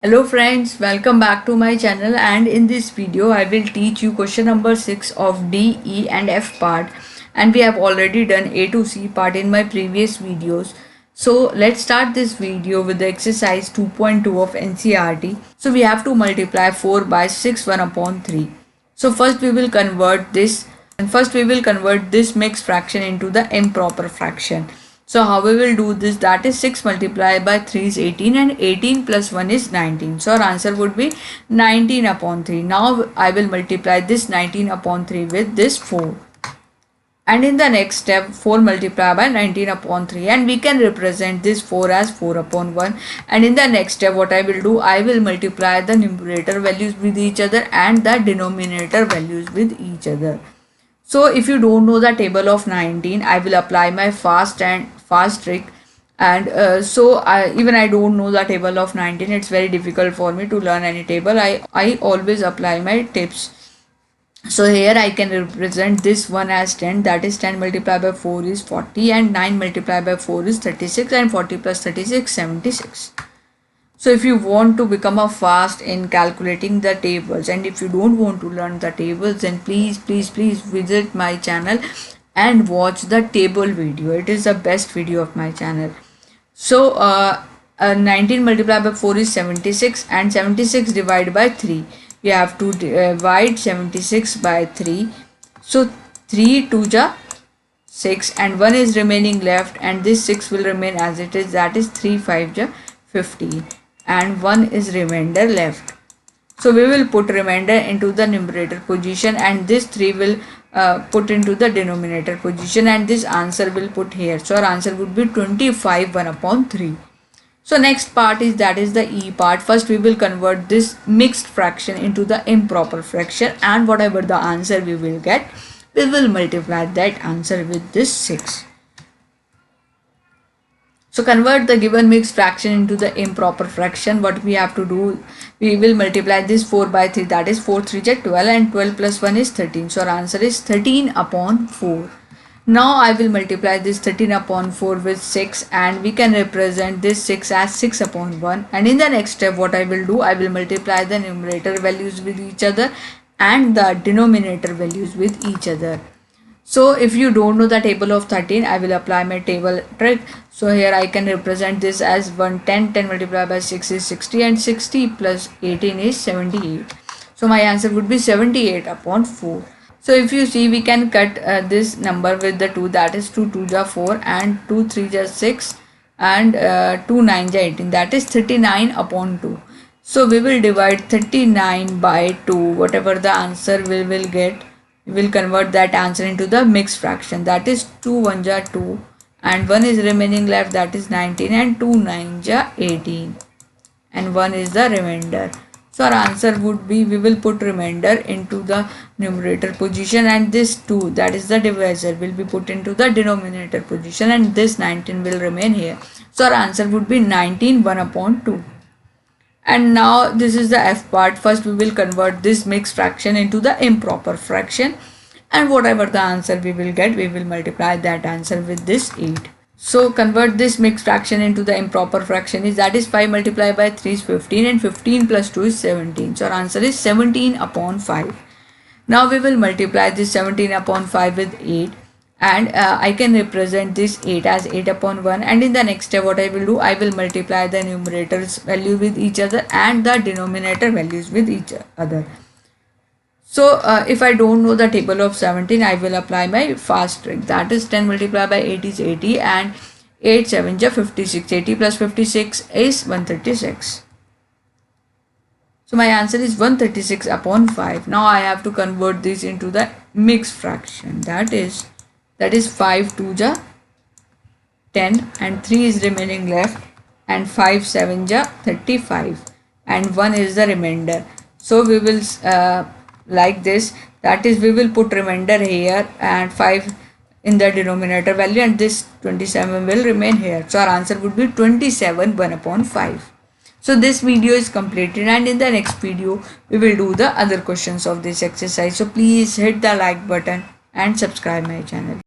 Hello friends, welcome back to my channel, and in this video I will teach you question number 6 of D, E and F part, and we have already done A to C part in my previous videos. So let's start this video with the exercise 2.2 of NCERT. So we have to multiply 4 by 6 1 upon 3. So first we will convert this mixed fraction into the improper fraction. So how we will do this, that is 6 multiplied by 3 is 18 and 18 plus 1 is 19. So our answer would be 19 upon 3. Now I will multiply this 19 upon 3 with this 4. And in the next step 4 multiplied by 19 upon 3, and we can represent this 4 as 4 upon 1. And in the next step what I will do, I will multiply the numerator values with each other and the denominator values with each other. So if you don't know the table of 19, I will apply my fast trick. And even I don't know the table of 19, it's very difficult for me to learn any table. I always apply my tips. So here I can represent this one as 10, that is 10 multiplied by 4 is 40, and 9 multiplied by 4 is 36, and 40 plus 36 76. So if you want to become a fast in calculating the tables, and if you don't want to learn the tables, then please visit my channel and watch the table video. It is the best video of my channel. So 19 multiplied by 4 is 76, and 76 divided by 3. We have to divide 76 by 3. So 3 2 ja 6, and 1 is remaining left, and this 6 will remain as it is, that is 3 5 ja 15, and 1 is remainder left. So we will put remainder into the numerator position, and this 3 will put into the denominator position, and this answer will put here. So our answer would be 25 1 upon 3. So next part is, that is the E part. First we will convert this mixed fraction into the improper fraction, and whatever the answer we will get, we will multiply that answer with this 6. So convert the given mixed fraction into the improper fraction. What we have to do, we will multiply this 4 by 3, that is 4 3 is 12, and 12 plus 1 is 13. So our answer is 13 upon 4. Now I will multiply this 13 upon 4 with 6, and we can represent this 6 as 6 upon 1. And in the next step what I will do, I will multiply the numerator values with each other and the denominator values with each other. So if you don't know the table of 13, I will apply my table trick. So here I can represent this as 110, 10 multiplied by 6 is 60, and 60 plus 18 is 78. So my answer would be 78 upon 4. So if you see, we can cut this number with the 2, that is 2 2 ja 4, and 2 3 ja 6, and 2 9 ja 18, that is 39 upon 2. So we will divide 39 by 2, whatever the answer we will get. We will convert that answer into the mixed fraction, that is 2 1 ja 2, and 1 is remaining left, that is 19, and 2 9 ja 18, and 1 is the remainder. So our answer would be, we will put remainder into the numerator position, and this 2, that is the divisor, will be put into the denominator position, and this 19 will remain here. So our answer would be 19 1 upon 2. And now this is the F part. First we will convert this mixed fraction into the improper fraction, and whatever the answer we will get, we will multiply that answer with this 8. So convert this mixed fraction into the improper fraction is, that is 5 multiplied by 3 is 15, and 15 plus 2 is 17. So our answer is 17 upon 5. Now we will multiply this 17 upon 5 with 8, and I can represent this 8 as 8 upon 1. And in the next step what I will do, I will multiply the numerator's value with each other and the denominator values with each other. So if I don't know the table of 17, I will apply my fast trick, that is 10 multiplied by 8 is 80, and 8 7 ja 56, 80 plus 56 is 136. So my answer is 136 upon 5. Now I have to convert this into the mixed fraction, that is 5 2 ja 10, and 3 is remaining left, and 5 7 ja 35, and 1 is the remainder. So we will like this, that is we will put remainder here and 5 in the denominator value, and this 27 will remain here. So our answer would be 27 1 upon 5. So this video is completed, and in the next video we will do the other questions of this exercise. So please hit the like button and subscribe my channel.